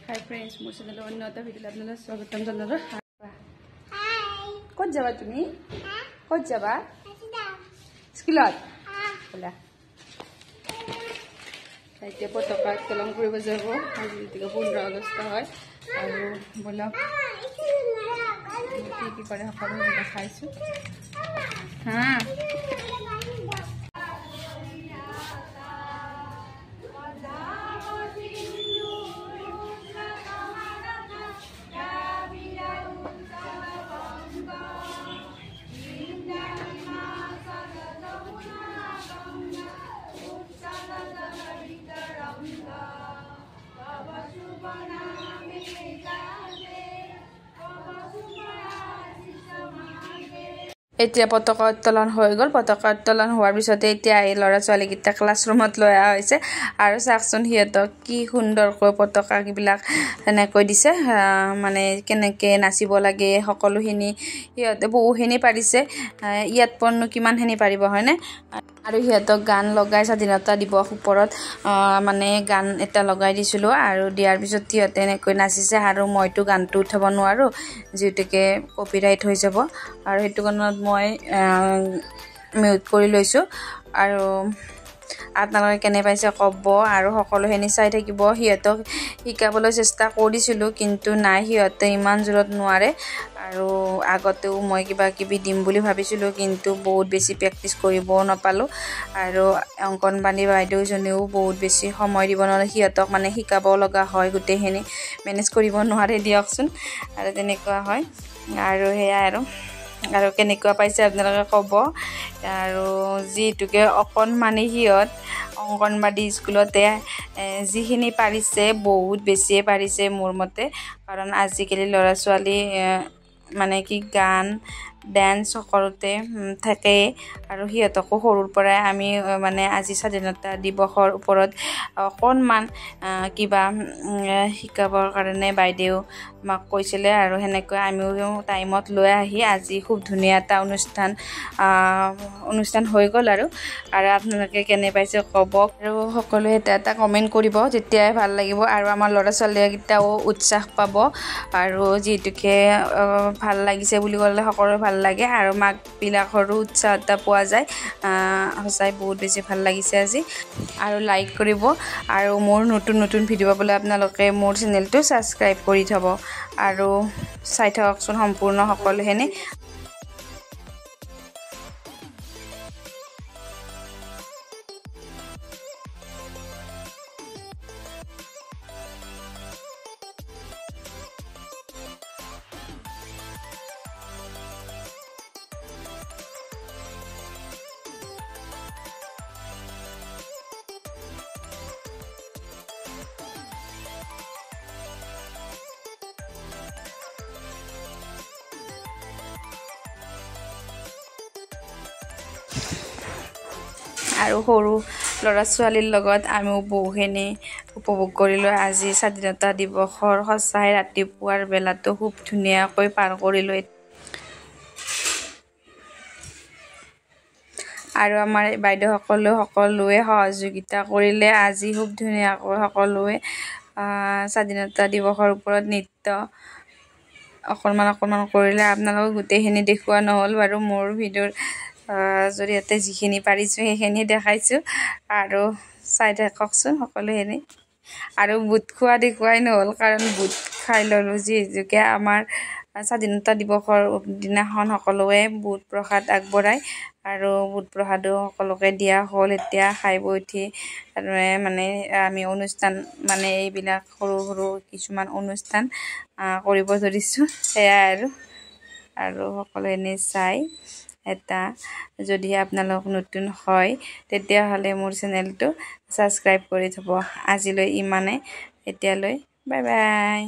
Hi friends, মোৰ চেনেলৰ অন্য এটা ভিডিঅ'ত আপোনালোকক স্বাগতম জনালো। হাই। ক'ত যাবা তুমি? ক'ত যাবা? স্কুলত। বলা। এতিয়া পতাকা উত্তোলন কৰিব যাব। আজি 15 আগষ্ট হয় আৰু বলা কি কৰে সকলো দেখাইছো। হা। এতিয়া পতাকা উত্তোলন হৈ গ'ল। পতাকা উত্তোলন হোৱাৰ পিছতে এতিয়া এই ল'ৰা ছোৱালীকেইটা ক্লাছৰুমত লৈ অহা হৈছে আৰু চাওকচোন সিহঁতক কি সুন্দৰকৈ পতাকাবিলাক এনেকৈ দিছে। মানে কেনেকৈ নাচিব লাগে সকলোখিনি সিহঁতে বহুখিনি পাৰিছে। ইয়াত পৰনো কিমানখিনি পাৰিব হয়নে? আৰু সিহঁতক গান লগাই স্বাধীনতা দিৱস ওপৰত মানে গান এটা লগাই দিছিলোঁ আৰু দিয়াৰ পিছত সিহঁতে এনেকৈ নাচিছে আৰু মইতো গানটো উঠাব নোৱাৰোঁ যিহেতুকে কপিৰাইট হৈ যাব আৰু সেইটো কাৰণত মই মিউট কৰি লৈছোঁ। আৰু আপোনালোকে কেনে পাইছে ক'ব আৰু সকলোখিনি চাই থাকিব। সিহঁতক শিকাবলৈ চেষ্টা কৰিছিলোঁ কিন্তু নাই, সিহঁতে ইমান জোৰত নোৱাৰে আৰু আগতেও মই কিবা কিবি দিম বুলি ভাবিছিলোঁ কিন্তু বহুত বেছি প্ৰেক্টিচ কৰিবও নাপালোঁ আৰু অংকনবাদী বাইদেউজনীও বহুত বেছি সময় দিব নোৱাৰে। সিহঁতক মানে শিকাব লগা হয়, গোটেইখিনি মেনেজ কৰিব নোৱাৰে দিয়কচোন আৰু তেনেকুৱা হয়। আৰু সেয়াই আৰু কেনেকুৱা পাইছে আপোনালোকে ক'ব। আৰু যিহেতুকে অকণমানি সিহঁত অংগনবাদী স্কুলতে যিখিনি পাৰিছে বহুত বেছিয়ে পাৰিছে মোৰ মতে, কাৰণ আজিকালি ল'ৰা ছোৱালী মানে কি গান ডেন্স সকলোতে থাকেই আৰু সিহঁতকো সৰুৰ পৰাই আমি মানে আজি স্বাধীনতা দিৱসৰ ওপৰত অকণমান কিবা শিকাবৰ কাৰণে বাইদেউ আমাক কৈছিলে আৰু সেনেকৈ আমিও টাইমত লৈ আহি আজি খুব ধুনীয়া এটা অনুষ্ঠান হৈ গ'ল আৰু আপোনালোকে কেনে পাইছে ক'ব আৰু সকলোৱে এটা কমেণ্ট কৰিব, তেতিয়াই ভাল লাগিব আৰু আমাৰ ল'ৰা ছোৱালীকেইটাও উৎসাহ পাব। আৰু যিহেতুকে ভাল লাগিছে বুলি ক'লে সকলোৰে ভাল লাগে আৰু মাকবিলাকৰো উৎসাহ এটা পোৱা যায়। সঁচাই বহুত বেছি ভাল লাগিছে আজি। আৰু লাইক কৰিব আৰু মোৰ নতুন ভিডিঅ' পাবলৈ আপোনালোকে মোৰ চেনেলটো ছাবস্ক্ৰাইব কৰি থ'ব আৰু চাই থাককচোন সম্পূৰ্ণ সকলোখিনি। আৰু সৰু ল'ৰা ছোৱালীৰ লগত আমিও বহুখিনি উপভোগ কৰিলোঁ আজি স্বাধীনতা দিৱসৰ। সঁচাই ৰাতিপুৱাৰ বেলাটো খুব ধুনীয়াকৈ পাৰ কৰিলোঁ। আৰু আমাৰ বাইদেউসকলেও সকলোৱে সহযোগিতা কৰিলে আজি খুব ধুনীয়াকৈ সকলোৱে স্বাধীনতা দিৱসৰ ওপৰত নৃত্য অকণমান কৰিলে। আপোনালোকক গোটেইখিনি দেখুওৱা নহ'ল বাৰু, মোৰ ভিডিঅ'ৰ জৰিয়তে যিখিনি পাৰিছোঁ সেইখিনি দেখাইছোঁ আৰু চাই থাককচোন সকলোখিনি। আৰু বুট খোৱা দেখুৱাই নহ'ল কাৰণ বুট খাই ল'লোঁ যিহেতুকে আমাৰ স্বাধীনতা দিৱসৰ দিনাখন সকলোৱে বুট প্ৰসাদ আগবঢ়ায় আৰু বুট প্ৰসাদো সকলোকে দিয়া হ'ল। এতিয়া খাই বৈ উঠি মানে আমি অনুষ্ঠান মানে এইবিলাক সৰু কিছুমান অনুষ্ঠান কৰিব ধৰিছোঁ। সেয়াই আৰু সকলোখিনি চাই এটা যদি আপোনালোক নতুন হয় তেতিয়াহ'লে মোৰ চেনেলটো ছাবস্ক্ৰাইব কৰি থ'ব। আজিলৈ ইমানে, এতিয়ালৈ বাই বাই।